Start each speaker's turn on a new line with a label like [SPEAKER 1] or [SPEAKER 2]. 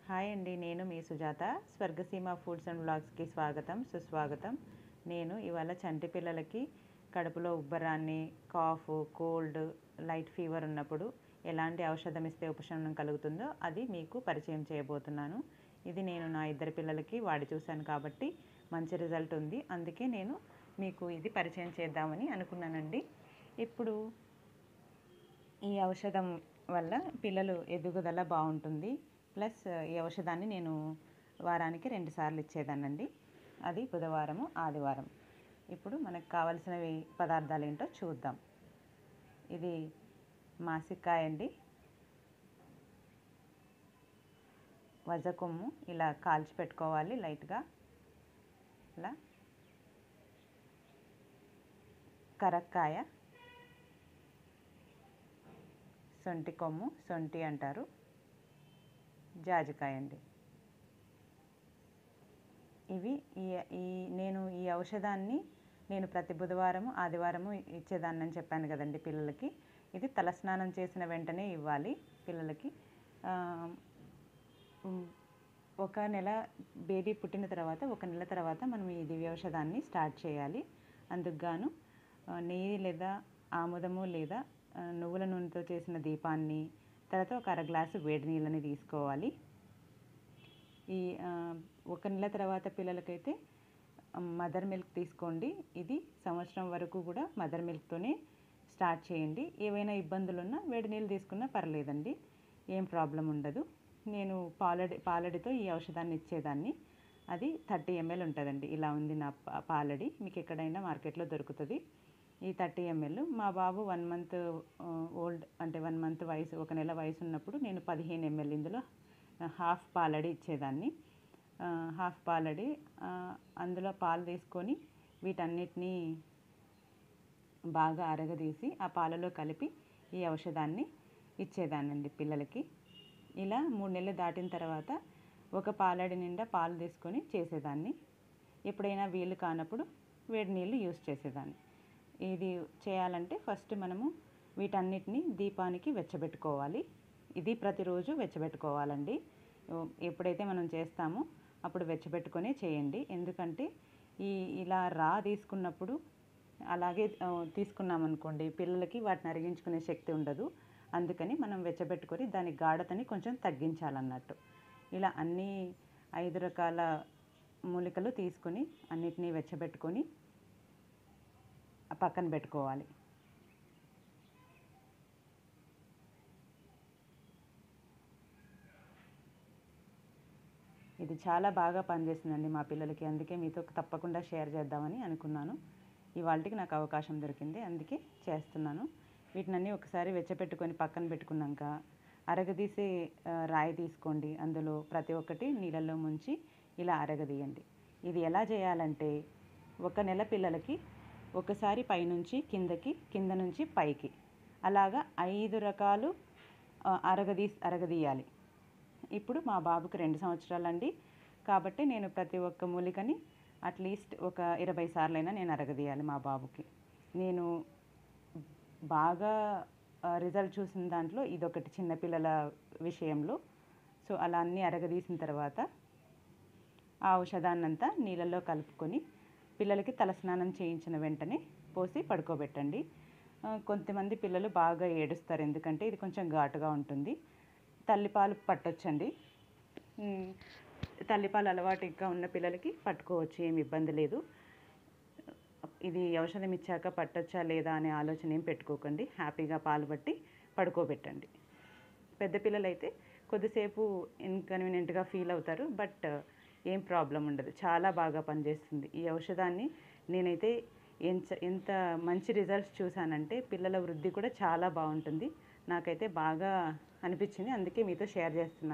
[SPEAKER 1] Hi అండి, నేను మీ Sujatha. Swargaseema foods and వ్లాగ్స్కి స్వాగతం, సుస్వాగతం. నేను ఇవాళ చంటి పిల్లలకి కడుపులో ఉబ్బరాన్ని, కాఫ్, కోల్డ్, లైట్ ఫీవర్ ఉన్నప్పుడు ఎలాంటి ఔషధం ఇస్తే ఉపశమనం కలుగుతుందో అది మీకు పరిచయం చేయబోతున్నాను. ఇది నేను నా ఇద్దరు పిల్లలకి వాడి చూశాను కాబట్టి మంచి రిజల్ట్ ఉంది. అందుకే నేను మీకు ఇది పరిచయం చేద్దామని అనుకున్నానండి. ఇప్పుడు ఈ ఔషధం వల్ల పిల్లలు ఎదుగుదల బాగుంటుంది. ప్లస్ ఈ ఔషధాన్ని నేను వారానికి 2 సార్లు ఇచ్చేదానండి. అది బుధవారము, ఆదివారం. ఇప్పుడు మనకు కావాల్సినవి పదార్థాలు ఏంటో చూద్దాం. ఇది మాసికాయ అండి, వజ కొమ్ము ఇలా కాల్చి పెట్టుకోవాలి లైట్గా. ఇలా కరక్కాయ, సొంటి కొమ్ము, సొంటి అంటారు, జాజికాయ అండి. ఇవి నేను ఈ ఔషధాన్ని ప్రతి బుధవారము, ఆదివారము ఇచ్చేదాన్ని అని చెప్పాను కదండి పిల్లలకి. ఇది తలస్నానం చేసిన వెంటనే ఇవ్వాలి పిల్లలకి. ఒక నెల బేబీ పుట్టిన తర్వాత 1 నెల తర్వాత మనం ఈ దివ్య ఔషధాన్ని స్టార్ట్ చేయాలి. అందుకు గాను నెయ్యి లేదా ఆముదము లేదా నువ్వుల నూనెతో చేసిన దీపాన్ని, తర్వాత ఒక 1/2 గ్లాసు వేడి నీళ్ళని తీసుకోవాలి. ఈ 1 నెల తర్వాత పిల్లలకైతే మదర్ మిల్క్ తీసుకోండి. ఇది సంవత్సరం వరకు కూడా మదర్ మిల్క్తోనే స్టార్ట్ చేయండి. ఏవైనా ఇబ్బందులు ఉన్నా వేడి నీళ్ళు తీసుకున్నా పర్లేదండి, ఏం ప్రాబ్లం ఉండదు. నేను పాలడితో ఈ ఔషధాన్ని ఇచ్చేదాన్ని. అది 30 ml ఉంటుందండి. ఇలా ఉంది నా పాలడి, మీకు ఎక్కడైనా మార్కెట్లో దొరుకుతుంది. ఈ 30 ml మా బాబు 1 మంత్ ఓల్డ్, అంటే 1 మంత్ వయసు, 1 నెల వయసు ఉన్నప్పుడు నేను 15 ml ఇందులో హాఫ్ పాలడి ఇచ్చేదాన్ని. హాఫ్ పాలడి, అందులో పాలు తీసుకొని వీటన్నిటినీ బాగా అరగదీసి ఆ పాలలో కలిపి ఈ ఔషధాన్ని ఇచ్చేదానండి పిల్లలకి. ఇలా 3 నెలలు దాటిన తర్వాత ఒక పాలడి నిండా పాలు తీసుకొని చేసేదాన్ని. ఎప్పుడైనా వీలు కానప్పుడు వేడి నీళ్ళు యూస్ చేసేదాన్ని. ఇది చేయాలంటే ఫస్ట్ మనము వీటన్నిటిని దీపానికి వెచ్చబెట్టుకోవాలి. ఇది ప్రతిరోజు వెచ్చబెట్టుకోవాలండి. ఎప్పుడైతే మనం చేస్తామో అప్పుడు వెచ్చబెట్టుకొనే చేయండి. ఎందుకంటే ఇలా తీసుకున్నప్పుడు అలాగే తీసుకున్నామనుకోండి, పిల్లలకి వాటిని అరిగించుకునే శక్తి ఉండదు. అందుకని మనం వెచ్చబెట్టుకొని దాని గాఢతని కొంచెం తగ్గించాలన్నట్టు. ఇలా అన్ని 5 రకాల మూలికలు తీసుకొని అన్నిటినీ వెచ్చబెట్టుకొని పక్కన పెట్టుకోవాలి. ఇది చాలా బాగా పనిచేస్తుందండి మా పిల్లలకి. అందుకే మీతో తప్పకుండా షేర్ చేద్దామని అనుకున్నాను. ఇవాళకి నాకు అవకాశం దొరికింది, అందుకే చేస్తున్నాను. వీటినన్నీ ఒకసారి వెచ్చపెట్టుకొని పక్కన పెట్టుకున్నాక అరగదీసే రాయి తీసుకోండి. అందులో ప్రతి ఒక్కటి నీళ్ళల్లో ముంచి ఇలా అరగదీయండి. ఇది ఎలా చేయాలంటే 1 నెల పిల్లలకి ఒకసారి పైనుంచి కిందకి, కింద నుంచి పైకి, అలాగా 5 రకాలు అరగదీయాలి. ఇప్పుడు మా బాబుకి 2 సంవత్సరాలండి కాబట్టి నేను ప్రతి ఒక్క మూలికని అట్లీస్ట్ ఒక 20 సార్లైనా నేను అరగదీయాలి మా బాబుకి. నేను బాగా రిజల్ట్ చూసిన దాంట్లో ఇదొకటి చిన్నపిల్లల విషయంలో. సో అలా అన్నీ అరగదీసిన తర్వాత ఆ ఔషధాన్నంతా నీళ్ళల్లో కలుపుకొని పిల్లలకి తలస్నానం చేయించిన వెంటనే పోసి పడుకోబెట్టండి. కొంతమంది పిల్లలు బాగా ఏడుస్తారు, ఎందుకంటే ఇది కొంచెం ఘాటుగా ఉంటుంది. తల్లిపాలు పట్టొచ్చండి. తల్లిపాలు అలవాటుగా ఉన్న పిల్లలకి పట్టుకోవచ్చు, ఏమి ఇబ్బంది లేదు. ఇది ఔషధం ఇచ్చాక పట్టొచ్చా లేదా అనే ఆలోచన ఏం పెట్టుకోకండి. హ్యాపీగా పాలు పట్టి పడుకోబెట్టండి. పెద్ద పిల్లలైతే కొద్దిసేపు ఇన్కన్వీనియంట్గా ఫీల్ అవుతారు, బట్ ఏం ప్రాబ్లం ఉండదు. చాలా బాగా పనిచేస్తుంది ఈ ఔషధాన్ని. నేనైతే ఎంత మంచి రిజల్ట్స్ చూశానంటే పిల్లల వృద్ధి కూడా చాలా బాగుంటుంది. నాకైతే బాగా అనిపించింది, అందుకే మీతో షేర్ చేస్తున్నాను.